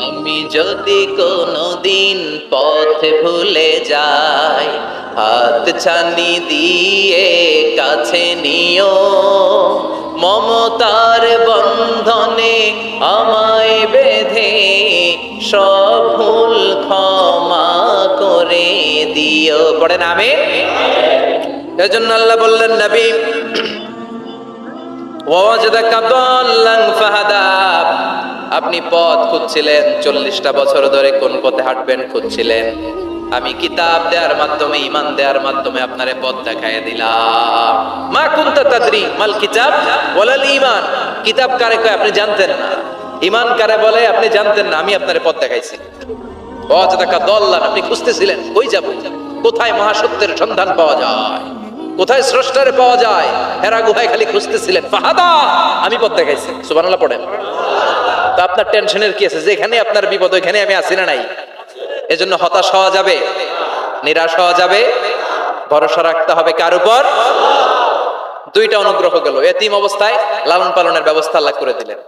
আমি যদি কোনদিন পথ ভুলে যাই, হাত ছানি দিয়ে কাছে নিও, মমতার বন্ধনে আমায় বেঁধে সব ভুল ক্ষমা করে দিও। পড়েন আমিন। এজন্য আল্লাহ বললেন, নবী ওয়াজাদাকা দাল্লান ফাহাদা, আপনি পথ খুঁজছিলেন, 40টা বছর ধরে কোন পথে হাঁটবেন খুঁজছিলেন। আমি কিতাব দেওয়ার মাধ্যমে, ঈমান দেওয়ার মাধ্যমে আপনারে পথ দেখায় দিলাম। মা কুনতা তাদরি মাল কিতাব ওয়ালাল ঈমান, কিতাব কারে কয় আপনি জানতেন না, ঈমান কারে বলে আপনি জানতেন না, আমি আপনারে পথ দেখাইছি। ওয়াজাদাকা দাল্লান, আপনি খুঁজতেছিলেন কই যাব, কোথায় মহাসত্যের সন্ধান পাওয়া যায়, কোথায় স্রষ্টারে পাওয়া যায়, হেরা গুহায় খালি খুঁজতেছিলেন। ফাহাদা, আমি পথ দেখাইছি। সুবহানাল্লাহ পড়েন। তো আপনার টেনশনের কি আছে? যেখানে আপনার বিপদ ওইখানে আমি আছি না নাই? এজন্য হতাশ হওয়া যাবে, নিরাশ হওয়া যাবে, ভরসা রাখতে হবে কার উপর? দুইটা অনুগ্রহ গেল, এতিম অবস্থায় লালন পালনের ব্যবস্থা আল্লাহ করে দিলেন।